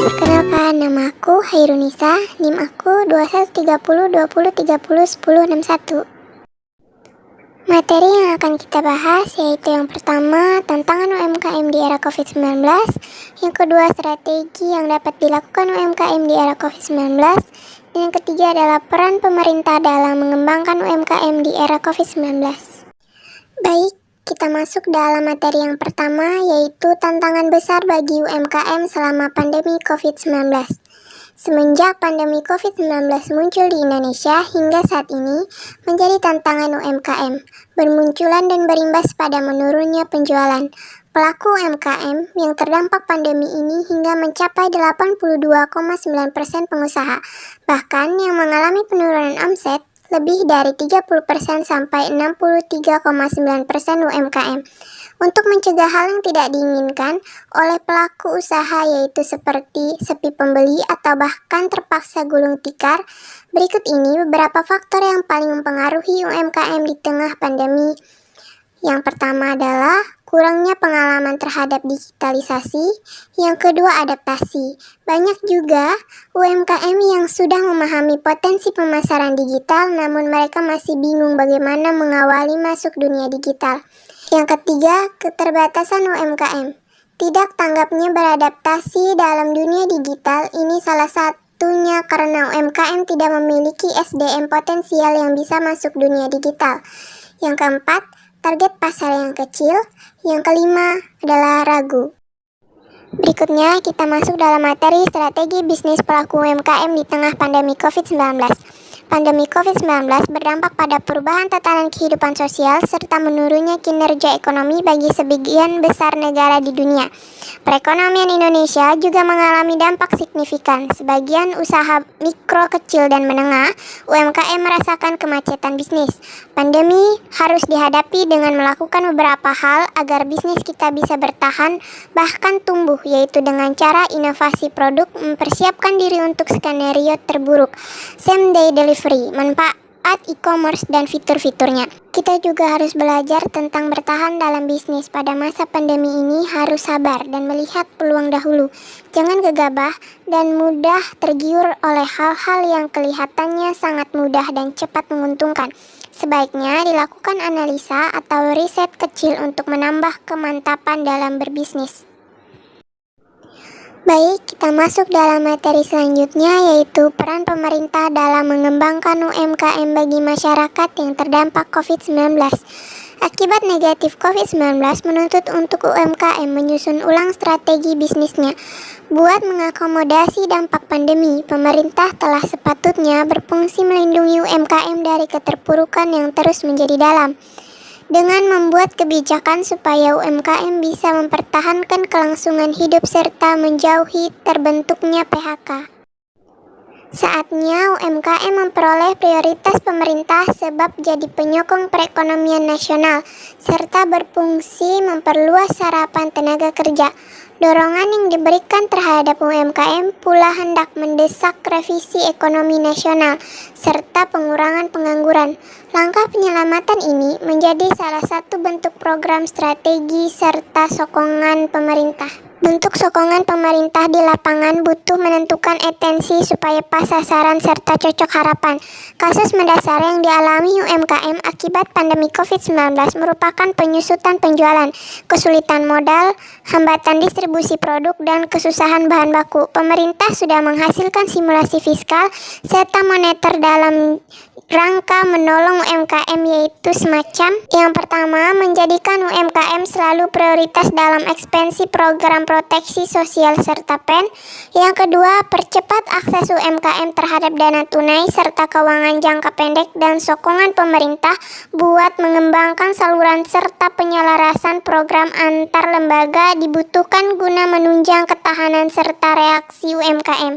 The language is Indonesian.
Perkenalkan, nama aku Hairunisa, NIM aku 213020301061. Materi yang akan kita bahas yaitu yang pertama, tantangan UMKM di era COVID-19, yang kedua, strategi yang dapat dilakukan UMKM di era COVID-19, dan yang ketiga adalah peran pemerintah dalam mengembangkan UMKM di era COVID-19. Baik, kita masuk dalam materi yang pertama, yaitu tantangan besar bagi UMKM selama pandemi COVID-19. Semenjak pandemi COVID-19 muncul di Indonesia hingga saat ini menjadi tantangan UMKM, bermunculan dan berimbas pada menurunnya penjualan. Pelaku UMKM yang terdampak pandemi ini hingga mencapai 82,9% pengusaha, bahkan yang mengalami penurunan omset lebih dari 30% sampai 63,9% UMKM. Untuk mencegah hal yang tidak diinginkan oleh pelaku usaha yaitu seperti sepi pembeli atau bahkan terpaksa gulung tikar, berikut ini beberapa faktor yang paling mempengaruhi UMKM di tengah pandemi. Yang pertama adalah kurangnya pengalaman terhadap digitalisasi, yang kedua adaptasi. Banyak juga UMKM yang sudah memahami potensi pemasaran digital namun mereka masih bingung bagaimana mengawali masuk dunia digital. Yang ketiga, keterbatasan UMKM. Tidak tanggapnya beradaptasi dalam dunia digital ini salah satunya karena UMKM tidak memiliki SDM potensial yang bisa masuk dunia digital. Yang keempat, target pasar yang kecil. Yang kelima adalah ragu. Berikutnya kita masuk dalam materi strategi bisnis pelaku UMKM di tengah pandemi COVID-19. Pandemi COVID-19 berdampak pada perubahan tatanan kehidupan sosial serta menurunnya kinerja ekonomi bagi sebagian besar negara di dunia. Perekonomian Indonesia juga mengalami dampak signifikan. Sebagian usaha mikro, kecil, dan menengah UMKM merasakan kemacetan bisnis. Pandemi harus dihadapi dengan melakukan beberapa hal agar bisnis kita bisa bertahan bahkan tumbuh, yaitu dengan cara inovasi produk, mempersiapkan diri untuk skenario terburuk, same day delivery, manfaat e-commerce dan fitur-fiturnya. Kita juga harus belajar tentang bertahan dalam bisnis pada masa pandemi ini, harus sabar dan melihat peluang dahulu. Jangan gegabah dan mudah tergiur oleh hal-hal yang kelihatannya sangat mudah dan cepat menguntungkan. Sebaiknya dilakukan analisa atau riset kecil untuk menambah kemantapan dalam berbisnis. Baik, kita masuk dalam materi selanjutnya yaitu peran pemerintah dalam mengembangkan UMKM bagi masyarakat yang terdampak COVID-19. Akibat negatif COVID-19 menuntut untuk UMKM menyusun ulang strategi bisnisnya. Buat mengakomodasi dampak pandemi, pemerintah telah sepatutnya berfungsi melindungi UMKM dari keterpurukan yang terus menjadi dalam, dengan membuat kebijakan supaya UMKM bisa mempertahankan kelangsungan hidup serta menjauhi terbentuknya PHK. Saatnya UMKM memperoleh prioritas pemerintah sebab jadi penyokong perekonomian nasional, serta berfungsi memperluas serapan tenaga kerja. Dorongan yang diberikan terhadap UMKM pula hendak mendesak revisi ekonomi nasional, serta pengurangan pengangguran. Langkah penyelamatan ini menjadi salah satu bentuk program strategi serta sokongan pemerintah. Bentuk sokongan pemerintah di lapangan butuh menentukan intensi supaya pas sasaran serta cocok harapan. Kasus mendasar yang dialami UMKM akibat pandemi COVID-19 merupakan penyusutan penjualan, kesulitan modal, hambatan distribusi produk, dan kesusahan bahan baku. Pemerintah sudah menghasilkan simulasi fiskal serta moneter dalam rangka menolong UMKM, yaitu semacam yang pertama, menjadikan UMKM selalu prioritas dalam ekspansi program proteksi sosial serta PEN. Yang kedua, percepat akses UMKM terhadap dana tunai serta keuangan jangka pendek dan sokongan pemerintah buat mengembangkan saluran serta penyelarasan program antar lembaga dibutuhkan guna menunjang ketahanan serta reaksi UMKM.